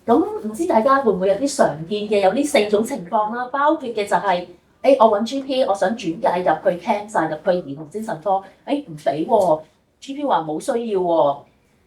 咁唔知大家會唔會有啲常見嘅有呢4種情況啦，包括嘅就係、我揾 GP，我想轉介入去 Camps 入去兒童精神科，唔俾喎，GP 話冇需要喎。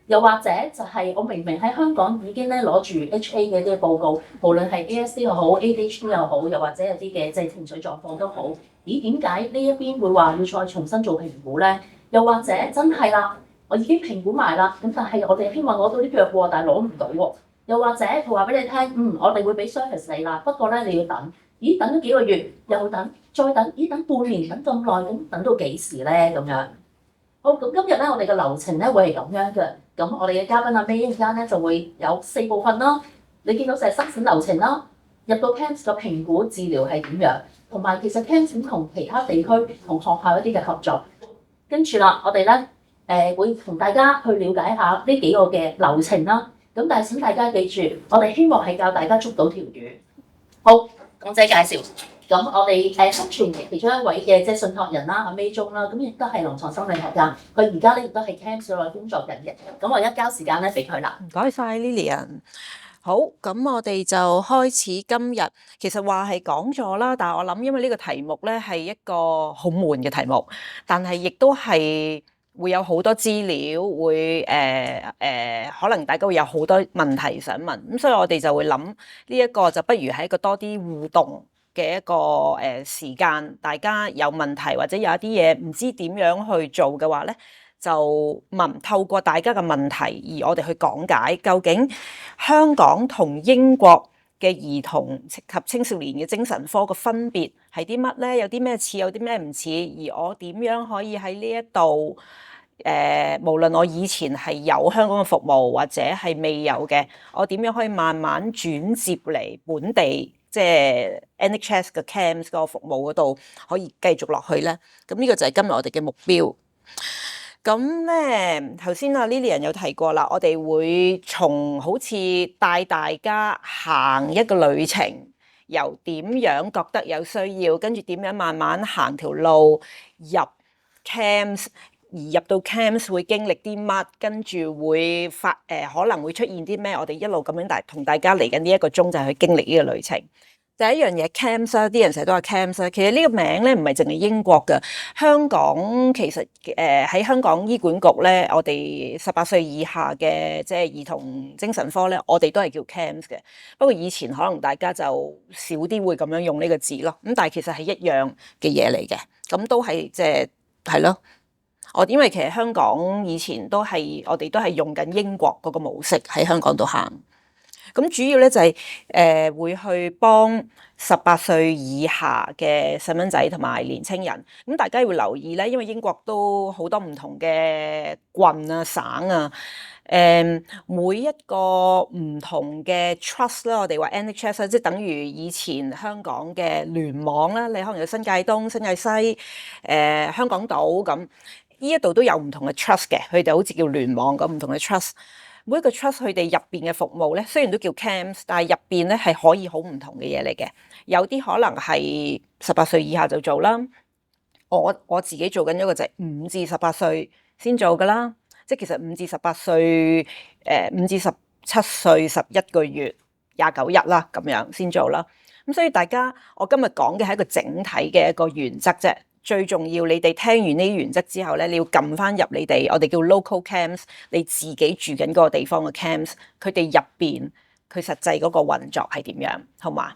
又或者就係我明明喺香港已經咧攞住 HA 嘅啲報告，無論係 ASD 又好，ADHD 又好，又或者有啲嘅即係情緒狀況都好，咦點解呢一邊會話要再重新做評估咧？又或者真係啦，我已經評估埋啦，咁但係我哋希望攞到啲藥喎，但係攞唔到喎。又或者佢話俾你聽，我哋會俾 service 你啦，不過咧你要等，咦等咗幾個月，又等，再等，咦等半年，等咁耐，咁等到幾時咧？咁樣。好，咁今日咧我哋嘅流程咧會係咁樣嘅，咁我哋嘅嘉賓阿 May 一陣間咧就會有4部分啦。你見到就係申請流程啦，入到 Camps 嘅評估治療係點樣，同埋其實 Camps 同其他地區同學校一啲嘅合作。跟住啦，我哋咧會同大家去了解下呢幾個嘅流程啦。咁但係請大家記住，我哋希望係教大家捉到條魚。好，港姐介紹。咁我哋生存其中一位嘅即係信託人啦，阿 May 鐘啦，咁亦都係臨床心理學家。佢而家咧亦都係 Camps 內工作緊嘅。咁我而家交時間咧俾佢啦。唔該晒 Lilian。好，咁我哋就開始今日。其實話係講座啦，但係我諗因為呢個題目咧係一個好悶嘅題目，但係亦都係會有好多資料，會可能大家會有好多問題想問，咁所以我哋就會諗呢一個就不如係一個多啲互動嘅一個時間，大家有問題或者有一啲嘢唔知點樣去做嘅話咧，就透過大家嘅問題，而我哋去講解究竟香港同英國嘅兒童及青少年嘅精神科嘅分別係啲乜咧？有啲咩似，有啲咩唔似？而我點樣可以喺呢一度無論我以前係有香港嘅服務，或者係未有嘅，我點樣可以慢慢轉接嚟本地？即係 NHS 嘅 Camps 嗰個服務嗰度可以繼續落去咧，咁呢個就係今日我哋嘅目標。咁咧，頭先阿 Lilian 有提過啦，我哋會從好似帶大家行一個旅程，由點樣覺得有需要，跟住點樣慢慢行條路入 Camps，而入到 Camps 會經歷啲乜，跟住會可能會出現啲咩，我哋一路咁樣同大家嚟緊呢一個鐘就係去經歷呢個旅程。第一樣嘢 Camps 啦，啲人成日都話 Camps 啦，其實呢個名咧唔係淨係英國嘅，香港其實喺香港醫管局咧，我哋18歲以下嘅即係兒童精神科咧，我哋都係叫 Camps 嘅。不過以前可能大家就少啲會咁樣用呢個字咯，咁但係其實係一樣嘅嘢嚟嘅，咁都係即係咯。因為其實香港以前我哋都係用緊英國嗰個模式喺香港度行。咁主要咧就係會去幫18歲以下嘅細蚊仔同埋年青人。咁大家要留意咧，因為英國都好多唔同嘅郡啊、省啊，每一個唔同嘅 trust 啦，我哋話 NHS 即係等於以前香港嘅聯網啦。你可能有新界東、新界西、香港島咁，呢一度都有唔同嘅 trust 嘅，佢哋好似叫聯網咁唔同嘅 trust。每一個 trust 佢哋入邊嘅服務咧，雖然都叫 Camps，但係入邊咧係可以好唔同嘅嘢嚟嘅。有啲可能係18歲以下就做啦。我自己做緊一個就係5至18歲先做噶啦。即係其實5至18歲，5至17歲11個月29日啦，咁樣先做啦。咁所以大家，我今日講嘅係一個整體嘅一個原則啫。最重要，你哋聽完呢啲原則之後咧，你要撳翻入你哋我哋叫 local camps，你自己住緊嗰個地方嘅 camps，佢哋入邊佢實際嗰個運作係點樣，好嘛？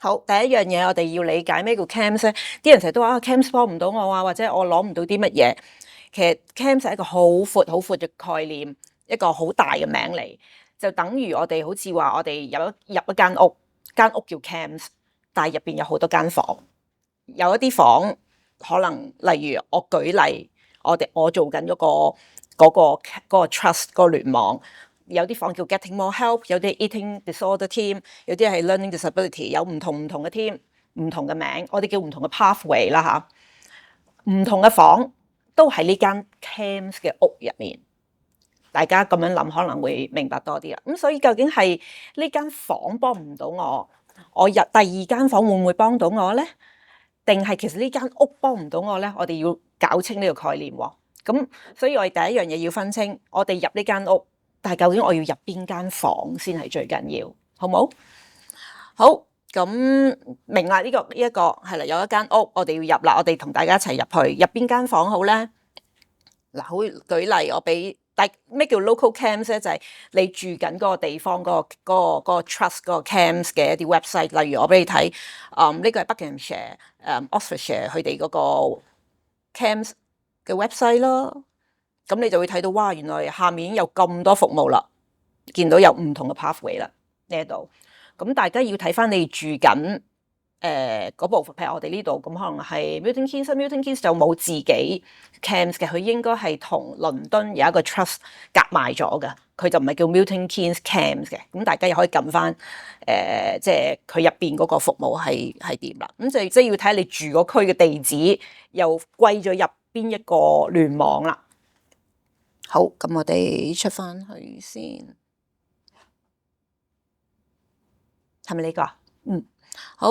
好，第一樣嘢我哋要理解咩叫 camps 咧？啲人成日都話camps 幫唔到我啊，或者我攞唔到啲乜嘢。其實 camps 係一個好闊嘅概念，一個好大嘅名嚟，就等於我哋好似話我哋入一間屋叫 camps， 但係入邊有好多間房。有一啲房可能，例如我舉例，我做緊嗰個 trust 個聯網，有啲房叫 Getting More Help， 有啲 Eating Disorder Team， 有啲係 Learning Disability， 有唔同嘅 team， 唔同嘅名，我哋叫唔同嘅 pathway 啦嚇，唔同嘅房都喺呢間 Camps 嘅屋入面。大家咁樣諗可能會明白多啲啦。咁所以究竟係呢間房幫唔到我入第二間房會唔會幫到我咧？定係其實呢間屋幫唔到我咧？我哋要搞清呢個概念喎。咁所以我哋第一樣嘢要分清，我哋入呢間屋但係究竟我要入邊間房先係最緊要，好冇？好，咁明啦，呢一個係啦，有一間屋我哋要入啦，我哋同大家一齊入去，入邊間房好咧？嗱，好舉例，我俾咩叫 local camps 咧？就係你住緊嗰個地方嗰個 trust 嗰個 camps 嘅一啲 website，例如我俾你睇，呢個係 Buckinghamshire、Oxfordshire 佢哋嗰個 camps 嘅 website 咯。咁你就會睇到，哇！原來下面已經有咁多服務啦，見到有唔同嘅 pathway 啦呢度。咁大家要睇翻你住緊嗰部分，譬如我哋呢度，咁可能係 Milton Keynes，Milton Keynes 就冇自己 camps 嘅，佢應該係同倫敦有一個 trust 夾埋咗嘅，佢就唔係叫 Milton Keynes camps 嘅。咁大家又可以撳翻即係佢入邊嗰個服務係點啦。咁就即係要睇下你住嗰區嘅地址又歸咗入邊一個聯網啦。好，咁我哋出翻去先，係咪呢個啊？好，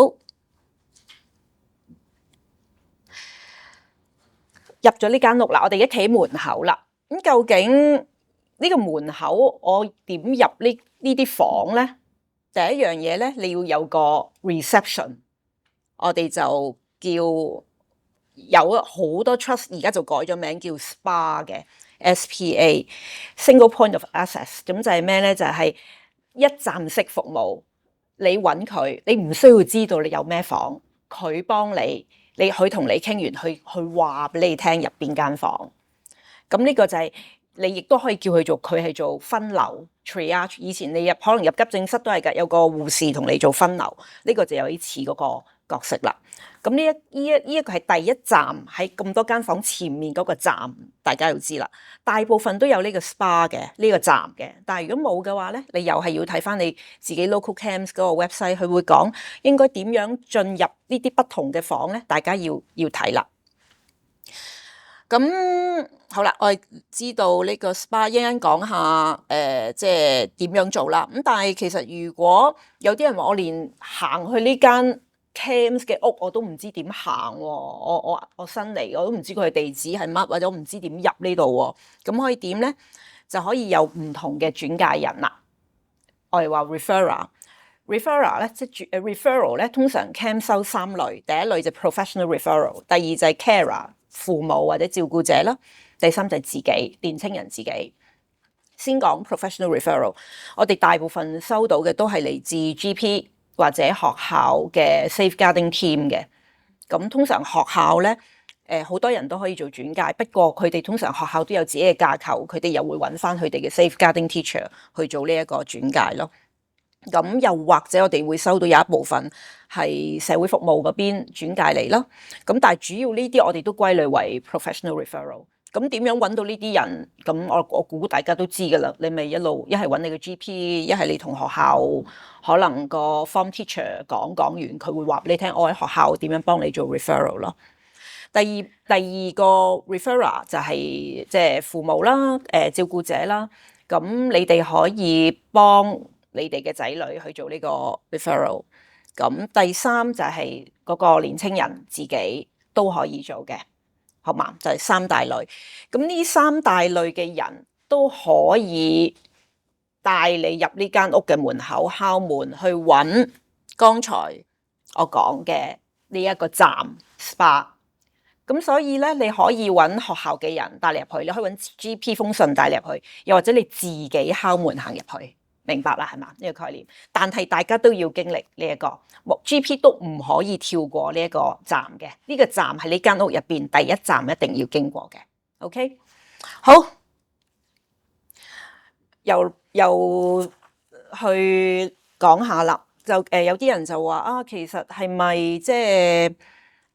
入咗呢間屋啦，我哋一企門口啦。咁究竟呢個門口我點入呢啲房咧？第一樣嘢咧，你要有個 reception， 我哋就叫有好多 trust 而家就改咗名叫 SPA 嘅。SPA Single Point of Access， 咁就係咩咧？就係一站式服務。你揾佢，你唔需要知道你有咩房，佢幫你，佢同你傾完，去話俾你聽入邊間房。咁呢個就係你亦都可以叫佢做，佢係做分流 triage。以前你可能入急症室都係㗎，有個護士同你做分流，呢個就有啲似嗰個角色啦。咁呢一個係第一站，喺咁多間房前面嗰個站，大家要知啦。大部分都有呢個 SPA 嘅呢個站嘅，但係如果冇嘅話咧，你又係要睇翻你自己 local camps 嗰個 website，佢會講應該點樣進入呢啲不同嘅房咧，大家要睇啦。咁好啦，我哋知道呢個 SPA 一陣講下即係點樣做啦。咁但係其實如果有啲人話我連行去呢間 camps 嘅屋我都唔知點行喎，我新嚟，我都唔知佢地址係乜，或者我唔知點入呢度喎。咁可以點咧？就可以有唔同嘅轉介人啦。我哋話 referral 咧，即係referral 咧，通常 camp 收三類，第一類就 professional referral， 第二就係 carer 父母或者照顧者啦，第三就係自己年青人自己。先講 professional referral， 我哋大部分收到嘅都係嚟自 GP。或者學校嘅 safeguarding team 嘅，咁通常學校咧，好多人都可以做轉介，不過佢哋通常學校都有自己嘅架構，佢哋又會揾翻佢哋嘅 safeguarding teacher 去做呢一個轉介咯。咁又或者我哋會收到有一部分係社會服務嗰邊轉介嚟咯。咁但係主要呢啲我哋都歸類為 professional referral。咁點樣揾到呢啲人？咁我估大家都知㗎啦。你咪一路一係揾你嘅 GP，一係你同學校可能個 form teacher 講完，佢會話俾你聽，我喺學校點樣幫你做 referral 咯。第二個 referral 就係即係父母啦，照顧者啦。咁你哋可以幫你哋嘅仔女去做呢個 referral。咁第三就係嗰個年青人自己都可以做嘅。好嘛，就係三大類。咁呢三大類嘅人都可以帶你入呢間屋嘅門口，敲門去揾剛才我講嘅呢一個站 SPA。咁所以咧，你可以揾學校嘅人帶你入去，你可以揾 GP 封信帶你入去，又或者你自己敲門行入去。明白啦，係嘛？呢個概念，但係大家都要經歷呢一個 GP 都唔可以跳過呢一個站嘅。呢個站係呢間屋入邊第一站一定要經過嘅。OK， 好，又去講下啦。就有啲人就話啊，其實係咪即係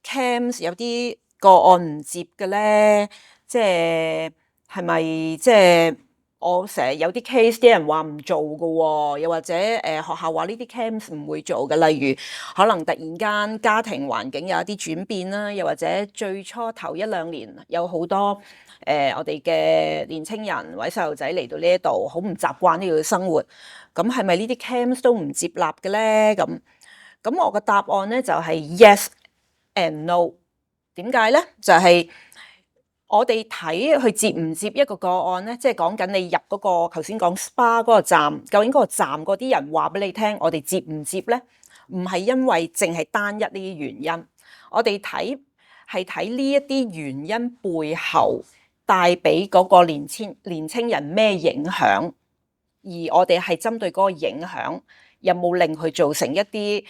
camps 有啲個案唔接嘅咧？即係咪即係？我成日有啲 case 啲人話唔做嘅喎，又或者學校話呢啲 camps 唔會做嘅，例如可能突然間家庭環境有一啲轉變啦，又或者最初頭一兩年有好多我哋嘅年青人或者細路仔嚟到呢一度好唔習慣呢度嘅生活，咁係咪呢啲 camps 都唔接納嘅咧？咁我個答案咧就係 yes and no。點解咧？就係我哋睇佢接唔接一個個案咧，即係講緊你入嗰個頭先講 SPA 嗰個站，究竟嗰個站嗰啲人話俾你聽，我哋接唔接咧？唔係因為淨係單一呢啲原因，我哋睇係睇呢一啲原因背後帶俾嗰個年青人咩影響，而我哋係針對嗰個影響有冇令佢造成一啲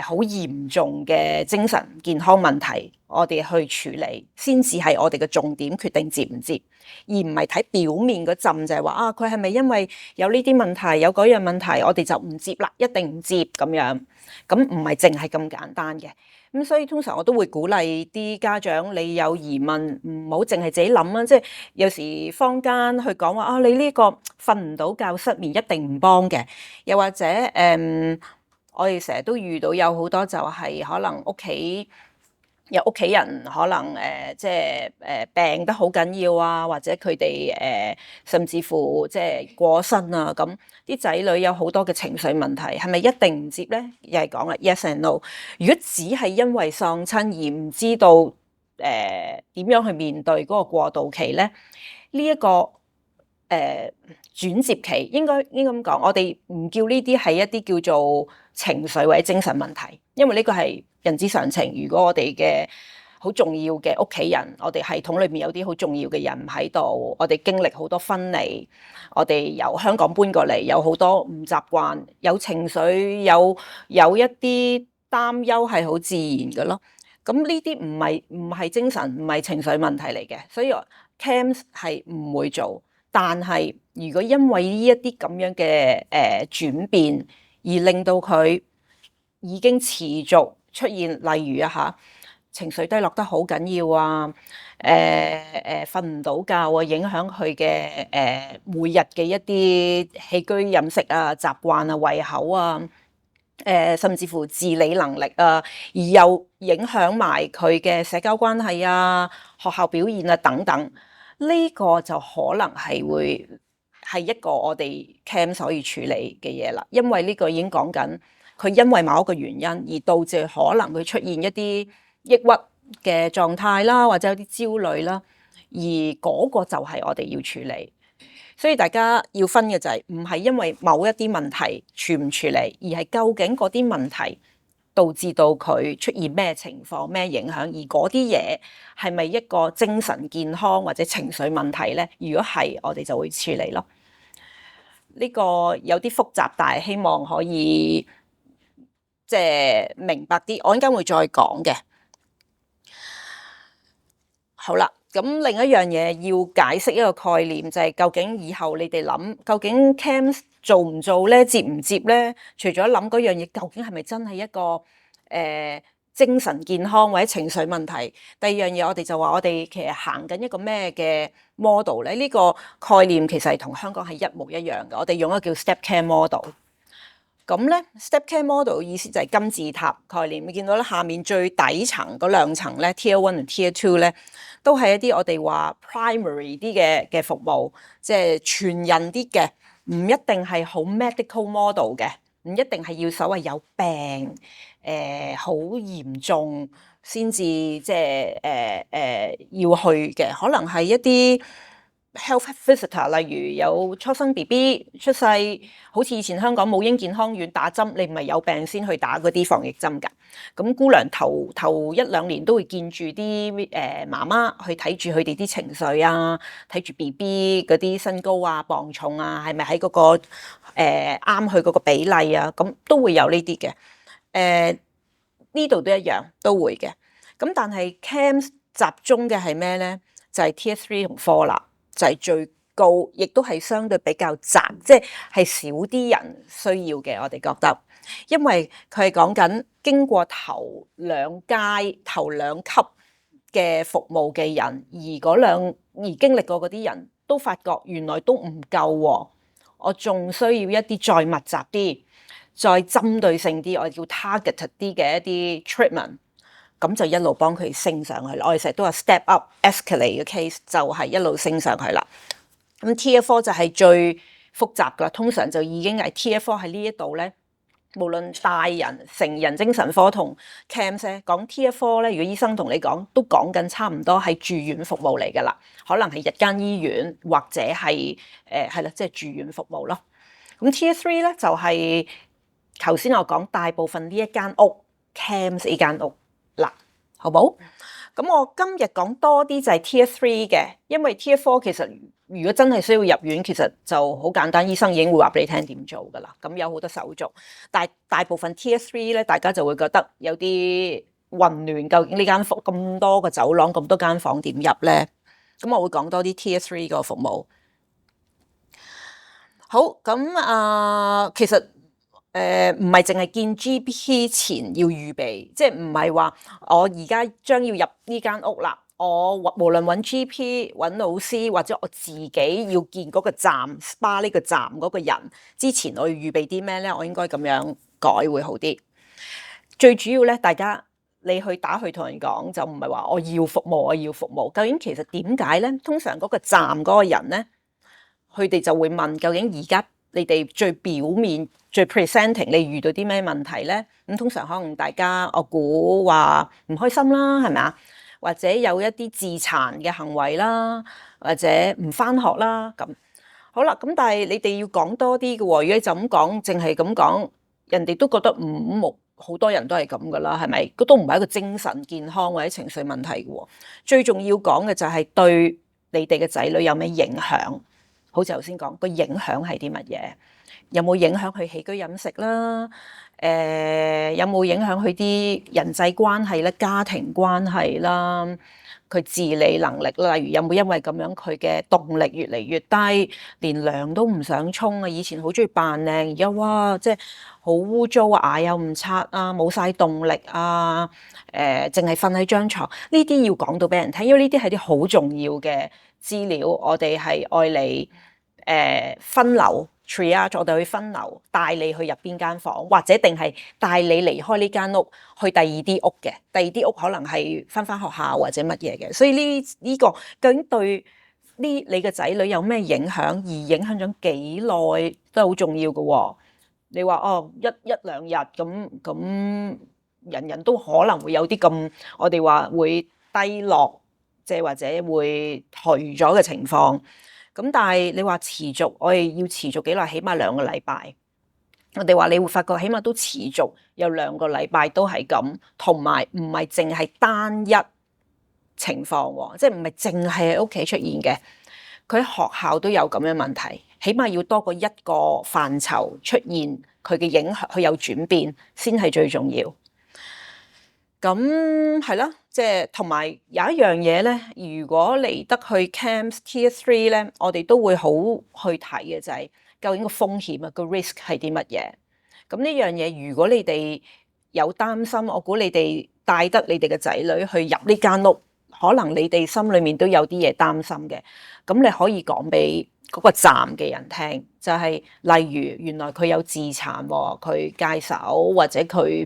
好嚴重嘅精神健康問題，我哋去處理先至係我哋嘅重點，決定接唔接，而唔係睇表面嗰陣就係話啊，佢係咪因為有呢啲問題有嗰樣問題，我哋就唔接啦，一定唔接咁樣，咁唔係淨係咁簡單嘅。咁所以通常我都會鼓勵啲家長，你有疑問唔好淨係自己諗啊，即係有時坊間去講話啊，你呢個瞓唔到覺失眠一定唔幫嘅，又或者我哋成日都遇到有好多就係可能屋企有屋企人可能即係病得好緊要啊，或者佢哋甚至乎即係過身啊，咁啲仔女有好多嘅情緒問題，係咪一定唔接咧？又係講啦 ，yes and no。如果只係因為喪親而唔知道點樣去面對嗰個過渡期咧，呢一個轉接期應該咁講，我哋唔叫呢啲係一啲叫做情緒或者精神問題，因為呢個係人之常情。如果我哋嘅好重要嘅屋企人，我哋系統裏面有啲好重要嘅人唔喺度，我哋經歷好多分離，我哋由香港搬過嚟，有好多唔習慣，有情緒，有一啲擔憂係好自然嘅咯。咁呢啲唔係精神唔係情緒問題嚟嘅，所以 CAMHS 係唔會做。但係如果因為呢一啲咁樣嘅轉變，而令到佢已經持續出現，例如情緒低落得好緊要啊，瞓唔到覺啊，影響佢嘅每日嘅一啲起居飲食啊、習慣啊、胃口啊，甚至乎自理能力啊，而又影響埋佢嘅社交關係啊、學校表現啊等等。呢個就可能係會係一個我哋 CAMHS 可以處理嘅嘢啦，因為呢個已經講緊佢因為某一個原因而導致可能佢出現一啲抑鬱嘅狀態啦，或者有啲焦慮啦，而嗰個就係我哋要處理。所以大家要分嘅就係唔係因為某一啲問題處唔處理，而係究竟嗰啲問題導致到佢出現咩情況、咩影響，而嗰啲嘢係咪一個精神健康或者情緒問題咧？如果係，我哋就會處理咯。呢個有啲複雜，但係希望可以即係明白啲。我陣間會再講嘅。好啦，咁另一樣嘢要解釋一個概念，就係究竟以後你哋諗，究竟 CAMHS 做唔做咧，接唔接咧？除咗諗嗰樣嘢，究竟係咪真係一個精神健康或者情緒問題？第二樣嘢，我哋就話我哋其實行緊一個咩嘅 model 咧？呢個概念其實係同香港係一模一樣嘅。我哋用一個叫 Step Care Model。咁咧 Step Care Model 意思就係金字塔概念。你見到咧，下面最底層嗰兩層咧 Tier 1同 Tier 2咧，都係一啲我哋話 primary 啲嘅服務，即係全人啲嘅，唔一定係好 medical model 嘅，唔一定係要所謂有病好嚴重先至即係要去嘅，可能係一啲 health visitor， 例如有初生 BB 出世，好似以前香港母嬰健康院打針，你唔係有病先去打嗰啲防疫針㗎。咁姑娘頭一兩年都會見住啲媽媽去睇住佢哋啲情緒啊，睇住 BB 嗰啲身高啊、磅重啊，係咪喺嗰個啱佢嗰個比例啊？咁都會有呢啲嘅。呢度都一樣都會嘅。咁但係 CAMHS 集中嘅係咩咧？就係 Tier 3同 4啦。就係最高，亦都係相對比較窄，即係少啲人需要嘅。我哋覺得，因為佢係講緊經過頭兩階、頭兩級嘅服務嘅人，而經歷過嗰啲人都發覺原來都唔夠喎。我仲需要一啲再密集啲、再針對性啲，我哋叫 target 啲嘅一啲 treatment。咁就一路幫佢升上去啦。我哋成日都話 step up escalate 嘅 case 就係一路升上去啦。咁 Tier 4就係最複雜噶，通常就已經係 Tier 4喺呢一度咧，無論大人、成人精神科同 CAMS 咧，講 Tier 4咧，如果醫生同你講，都講緊差唔多係住院服務嚟㗎啦，可能係日間醫院或者係係啦，即係住院服務咯。咁 Tier 3咧就係頭先我講大部分呢一間屋 CAMS 呢間屋嗱，好冇？咁我今日講多啲就係 Tier 3嘅，因為 Tier 4其實如果真係需要入院，其實就好簡單，醫生已經會話俾你聽點做㗎啦。咁有好多手續，但係大部分 Tier 3咧，大家就會覺得有啲混亂，究竟呢間房咁多個走廊，咁多間房點入咧？咁我會講多啲 Tier 3個服務。好，咁其實唔係淨係見 GP 前要預備，即係唔係話我而家將要入呢間屋啦，我無論揾 GP、揾老師或者我自己要見嗰個站 SPA 呢個站嗰個人之前，我要預備啲咩咧？我應該咁樣改會好啲。最主要咧，大家你去打去同人講，就唔係話我要服務，我要服務。究竟其實點解咧？通常嗰個站嗰個人咧，佢哋就會問究竟而家你哋最表面最 presenting 你遇到啲咩問題咧？咁通常可能大家我估話唔開心啦，係咪啊？或者有一啲自殘嘅行為啦，或者唔返學啦咁。好啦，咁但係你哋要講多啲嘅喎。如果你就咁講，淨係咁講，人哋都覺得冇好多人都係咁噶啦，係咪？都唔係一個精神健康或者情緒問題嘅喎。最重要講嘅就係對你哋嘅仔女有咩影響？好似頭先講個影響係啲乜嘢？有冇影響佢起居飲食啦？有冇影響佢啲人際關係咧、家庭關係啦？佢自理能力啦，例如有冇因為咁樣佢嘅動力越嚟越低，連涼都唔想沖啊？以前好中意扮靚，而家哇，即係好污糟啊，牙又唔刷啊，冇晒動力啊，淨係瞓喺張床。呢啲要講到俾人聽，因為呢啲係啲好重要嘅資料，我哋係愛嚟分流 triage， 我哋去分流，帶你去入邊間房，或者定係帶你離開呢間屋去第二啲屋嘅，第二啲屋可能係返學校或者乜嘢嘅，所以呢個究竟對你嘅仔女有咩影響，而影響咗幾耐都係好重要嘅喎。你話哦一兩日咁，人人都可能會有啲咁，我哋話會低落，即係或者會頹咗嘅情況。咁但係你話持續，我哋要持續幾耐？起碼2個禮拜。我哋話你會發覺，起碼都持續有2個禮拜都係咁，同埋唔係淨係單一情況喎，即係唔係淨係喺屋企出現嘅。佢喺學校都有咁樣問題，起碼要多過一個範疇出現佢嘅影響，佢有轉變先係最重要。咁係啦，即係同埋有一樣嘢咧，如果嚟得去 CAMS Tier 3咧，我哋都會好去睇嘅就係究竟個風險啊，個 risk 係啲乜嘢？咁呢樣嘢，如果你哋有擔心，我估你哋帶得你哋嘅仔女去入呢間屋，可能你哋心裏面都有啲嘢擔心嘅。咁你可以講俾嗰個站嘅人聽，就係例如原來佢有自殘喎，佢戒手或者佢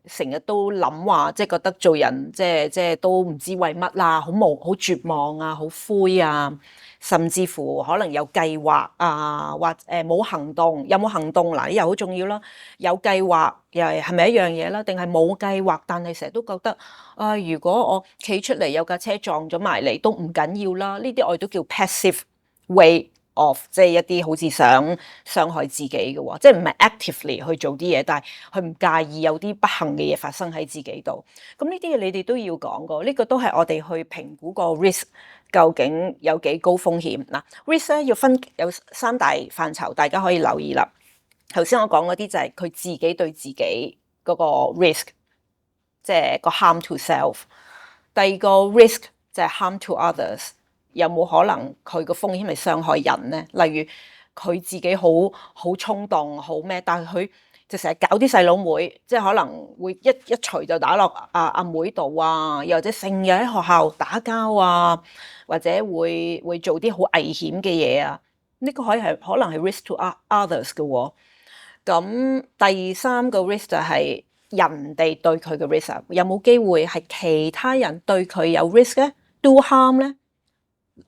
成日都諗話，即係覺得做人即係都唔知為乜啦，好絕望啊，好灰啊，甚至乎可能有計劃啊，或冇行動，有冇行動嗱？呢又好重要啦。有計劃又係咪一樣嘢啦？定係冇計劃，但係成日都覺得啊，如果我企出嚟有架車撞咗埋嚟都唔緊要啦。呢啲我哋都叫 passive way of， 即係一啲好似想傷害自己嘅喎，即係唔係 actively 去做啲嘢，但係佢唔介意有啲不幸嘅嘢發生喺自己度。咁呢啲嘢你哋都要講過，呢個都係我哋去評估個 risk 究竟有幾高風險嗱。risk 咧要分有3大範疇，大家可以留意啦。頭先我講嗰啲就係佢自己對自己嗰個 risk， 即係個 harm to self。第二個 risk 就係 harm to others。有冇可能佢個風險係傷害人咧？例如佢自己好衝動，好咩？但係佢就成日搞啲細佬妹，即係可能會一錘就打落阿妹度啊，又或者成日喺學校打交啊，或者會做啲好危險嘅嘢啊。呢個可能係 risk to others 嘅喎。咁第3個 risk 就係人哋對佢嘅 risk， 有冇機會係其他人對佢有 risk 咧？do harm 咧？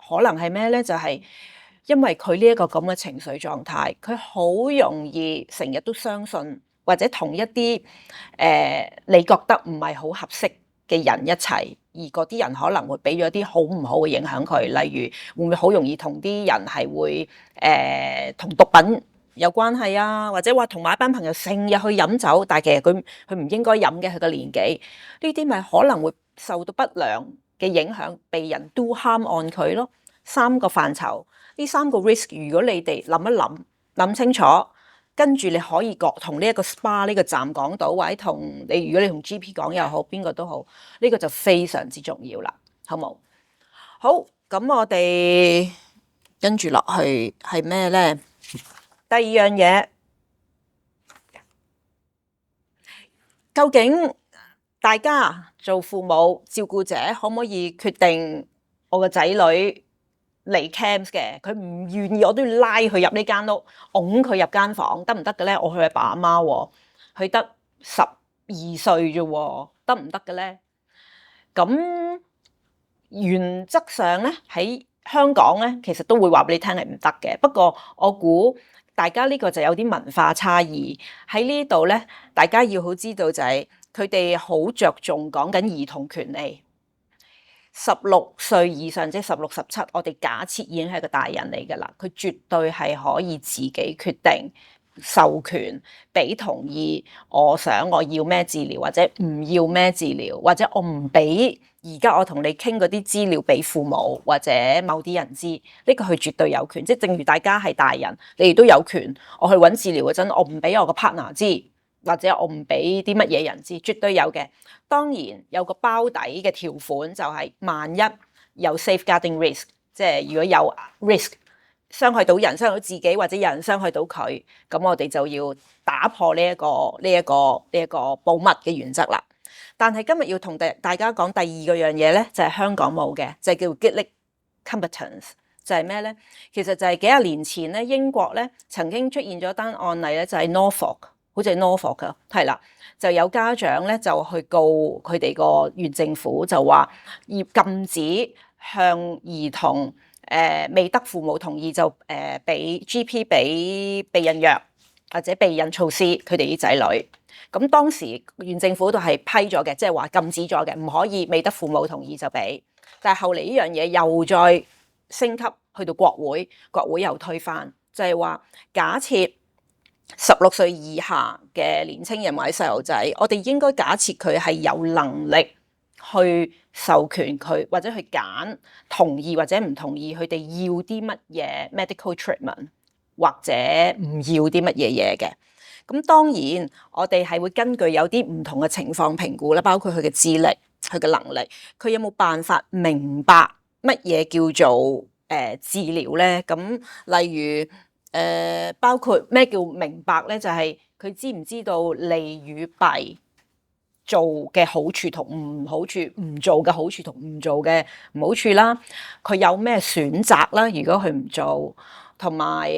可能係咩咧？就係因為佢呢一個咁嘅情緒狀態，佢好容易成日都相信或者同一啲你覺得唔係好合適嘅人一齊，而嗰啲人可能會俾咗啲好唔好嘅影響佢，例如會唔會好容易同啲人係會同毒品有關係啊，或者話同埋一班朋友成日去飲酒，但係其實佢唔應該飲嘅，佢個年紀呢啲咪可能會受到不良嘅影響，被人 do harm on佢咯。3個範疇，呢3個 risk， 如果你哋諗一諗清楚，跟住你可以同呢一個 SPA 呢個站講到，或者如果你同 GP 講又好，邊個都好，呢個就非常之重要啦，好冇？好，咁我哋跟住落去係咩咧？第二樣嘢，究竟大家做父母照顧者可唔可以決定我個仔女嚟 camps 嘅？佢唔願意，我都要拉佢入呢間屋，擁佢入間房，得唔得嘅咧？我佢阿爸阿媽喎，佢得12歲啫喎，得唔得嘅咧？咁原則上咧，喺香港咧，其實都會話俾你聽係唔得嘅。不過我估大家呢個就有啲文化差異喺呢度咧，大家要好知道就係佢哋好着重講緊兒童權利。16歲以上，即係16、17，我哋假設已經係個大人嚟㗎啦，佢絕對係可以自己決定授權俾同意，我想我要咩治療或者唔要咩治療，或者我唔俾而家我同你傾嗰啲資料俾父母或者某啲人知，呢個佢絕對有權。即係正如大家係大人，你哋都有權，我去揾治療嗰陣，我唔俾我個 partner 知，或者我唔俾啲乜嘢人知，絕對有嘅。當然有個包底嘅條款，就係萬一有 safeguarding risk， 即係如果有 risk 傷害到人、傷害到自己或者有人傷害到佢，咁我哋就要打破呢一個保密嘅原則啦。但係今日要同大家講第二個樣嘢咧，就係香港冇嘅，就係叫 Gitlick competence， 就係咩咧？其實就係幾廿年前咧，英國咧曾經出現咗單案例咧，就係 Norfolk， 好似係 Norfolk 噶，係啦。就有家長咧就去告佢哋個縣政府，就話要禁止向兒童未得父母同意就俾 GP 俾避孕藥或者避孕措施佢哋啲仔女。咁當時縣政府都係批咗嘅，即係話禁止咗嘅，唔可以未得父母同意就俾。但係後嚟呢樣嘢又再升級去到國會，國會又推翻，就係話假設16歲以下嘅年青人或者細路仔，我哋應該假設佢係有能力去授權佢，或者去揀同意或者唔同意佢哋要啲乜嘢 medical treatment， 或者唔要啲乜嘢嘢嘅。咁當然我哋係會根據有啲唔同嘅情況評估啦，包括佢嘅智力、佢嘅能力，佢有冇辦法明白乜嘢叫做治療咧？咁例如包括咩叫明白咧？就係佢知唔知道利與弊做嘅好處同唔好處，唔做嘅好處同唔做嘅唔好處啦。佢有咩選擇啦？如果佢唔做，同埋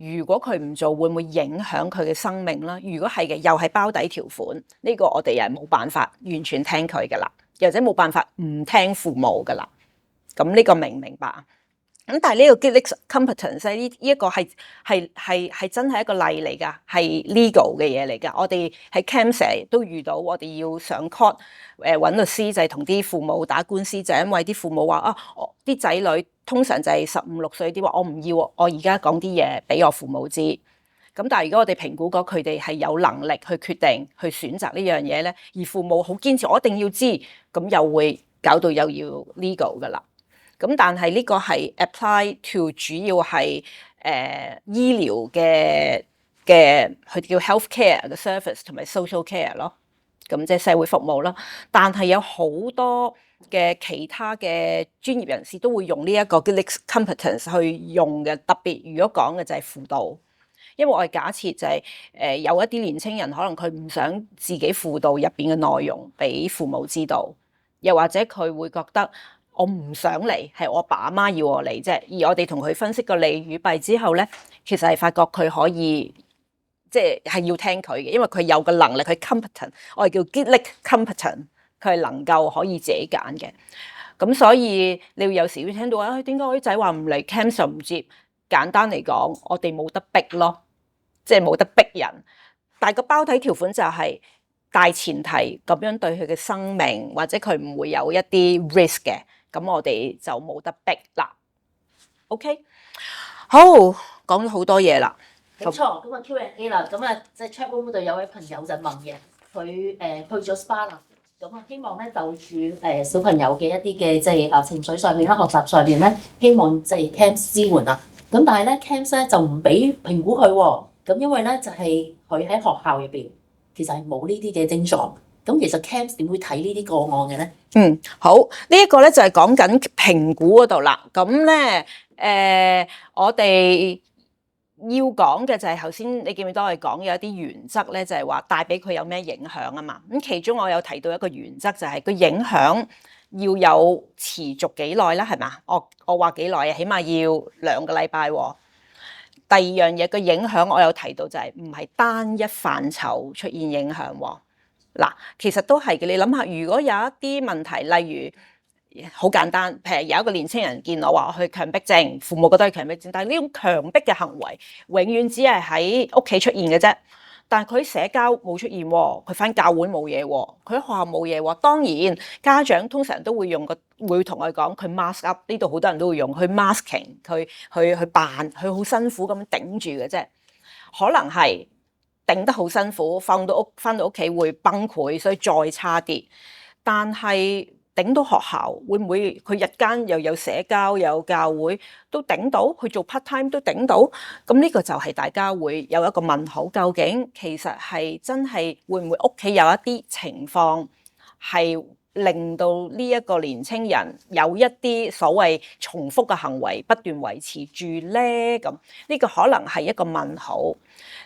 如果佢唔做，會唔會影響佢嘅生命啦？如果係嘅，又係包底條款，呢個我哋又係冇辦法完全聽佢噶啦，或者冇辦法唔聽父母噶啦。咁呢個明唔明白？咁但係呢個 Gitlick competence 呢一個係真係一個例嚟㗎，係 legal 嘅嘢嚟㗎。我哋喺 camp 成日都遇到，我哋要上 court 揾律師，就係同啲父母打官司，就係因為啲父母話啊，啲仔女通常就係15、16歲啲話，我唔要，我而家講啲嘢俾我父母知。咁但係如果我哋評估過佢哋係有能力去決定去選擇呢樣嘢咧，而父母好堅持，我一定要知，咁又會搞到又要 legal 㗎啦。咁但係呢個係 apply to 主要係醫療嘅佢叫 healthcare 嘅 service 同埋 social care 咯，咁即係社會服務啦。但係有好多嘅其他嘅專業人士都會用呢一個 Gitlick competence 去用嘅，特別如果講嘅就係輔導，因為我係假設就係有一啲年青人可能佢唔想自己輔導入邊嘅內容俾父母知道，又或者佢會覺得我唔想嚟，係我爸阿媽要我嚟啫。而我哋同佢分析個利與弊之後咧，其實係發覺佢可以即係要聽佢嘅，因為佢有個能力，佢 competent， 我哋叫 Gitlick competent， 佢係能夠可以自己揀嘅。咁所以你有時會聽到啊，點解我啲仔話唔嚟 camp 就唔接？簡單嚟講，我哋冇得逼咯，即係冇得逼人。但係個包底條款就係大前提咁樣對佢嘅生命或者佢唔會有一啲 risk 嘅，咁我哋就冇得逼啦。OK， 好，講咗好多嘢啦。冇錯，咁啊 Q&A 啦，咁啊即係 chat room 度有位朋友就問嘅，佢去咗 SPA 啦，咁啊希望咧就住小朋友嘅一啲嘅即係情緒上面啦、學習上面咧，希望即係 Camps 支援啊。咁但係咧 Camps 咧就唔俾評估佢喎，咁因為咧就係佢喺學校入邊其實係冇呢啲嘅症狀。咁其實 Camps 點會睇呢啲個案嘅咧？好，呢一個咧就係講緊評估嗰度啦。咁咧我哋要講嘅就係頭先你記唔記得我哋講有一啲原則咧，就係話帶俾佢有咩影響啊嘛。咁其中我有提到一個原則就係個影響要有持續幾耐啦，係嘛？我話幾耐啊？起碼要2個禮拜喎。第二樣嘢個影響我有提到就係唔係單一範疇出現影響喎。嗱，其實都係嘅。你諗下，如果有一啲問題，例如好簡單，譬如有一個年青人見我話佢強迫症，父母覺得係強迫症，但係呢種強迫嘅行為永遠只係喺屋企出現嘅啫。但係佢社交冇出現喎，佢返教會冇嘢喎，佢喺學校冇嘢喎。當然家長通常都會會同佢講佢 mask up，呢度好多人都會用佢 masking，去扮，佢好辛苦咁頂住嘅啫，可能係頂得好辛苦，返到屋企會崩潰，所以再差啲。但係頂到學校會唔會佢日間又有社交有教會都頂到，去做 part time 都頂到？咁呢個就係大家會有一個問號，究竟其實係真係會唔會屋企有一啲情況係令到呢一個年青人有一啲所謂重複嘅行為不斷維持住咧？咁呢個可能係一個問號。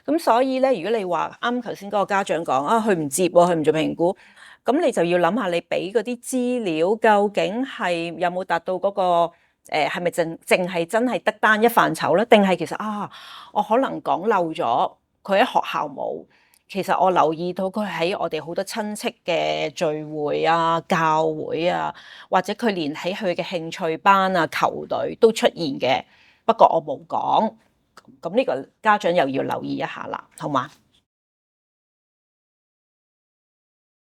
咁所以咧，如果你話啱頭先嗰個家長講啊，佢唔接喎，佢唔做評估，咁你就要諗下你俾嗰啲資料究竟係有冇達到嗰個係咪淨係真係得單一範疇咧？定係其實我可能講漏咗，佢喺學校冇，其實我留意到佢喺我哋好多親戚嘅聚會啊、教會啊，或者佢連喺佢嘅興趣班啊、球隊都出現嘅，不過我冇講。咁呢個家長又要留意一下啦，好嗎？